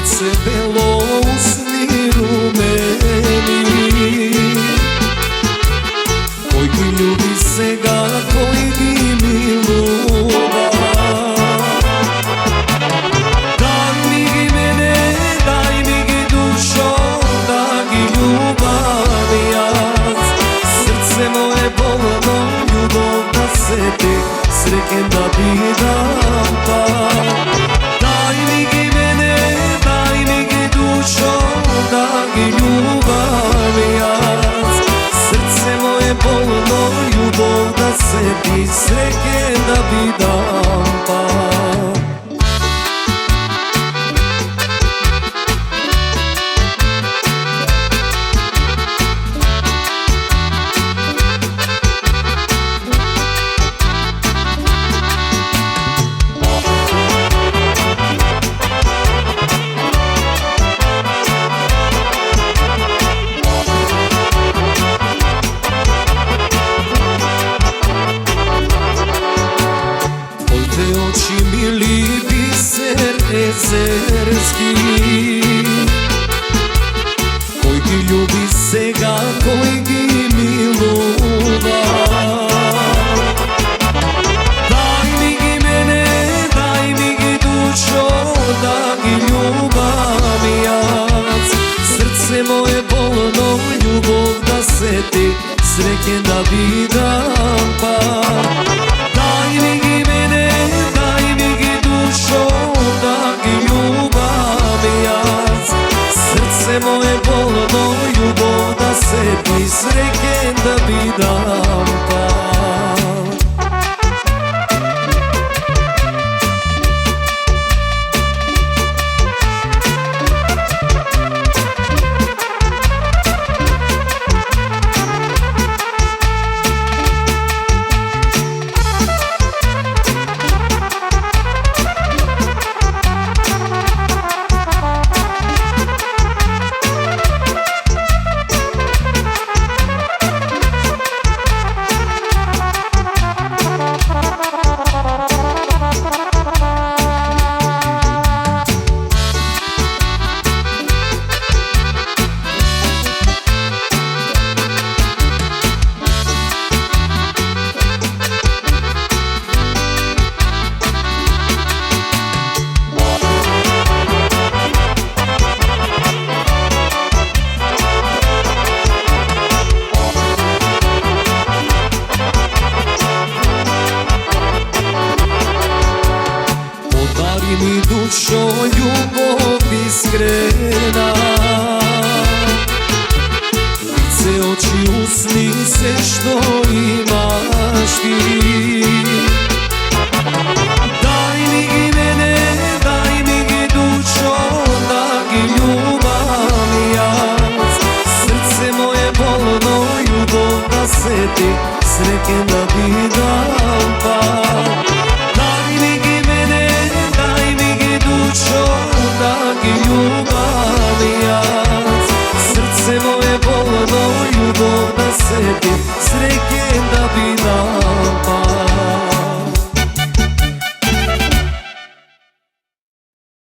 lice belo, usni rumeni. Koji ti ljubi svega, koji ti miluje. Daj mi mene, daj mi dušo, da gi ljubam jaz. Srce moje bolno, ljubav da se ti srećen da bi dam pa. Daj mi mene, daj mi dušo, da gi ljubam jaz. Srce moje bolno, ljubav da se ti srećen da bi dam pa. Oči mili biser ezerski, koji ti ljubi svega, koji ti miluva. Daj mi mene, daj mi dušo, da gi ljubam jaz. Srce moje bolno, ljubav da se ti srećen da bi dam pa. Daj mi mene, daj mi dušo, da gi ljubam jaz. Srce moje bolno, ljubav da se ti srećen da bi dam pa. Mi dušo, ljubav iskrena, lice, oči, usni, sve što imaš ti. Daj mi mene, daj mi dušo, da gi ljubam jaz. Srce moje bolno, ljubav da se ti srećen da bi dam pa. Da gi ljubam jaz. Srce moje bolno, ljubav da se ti srećen da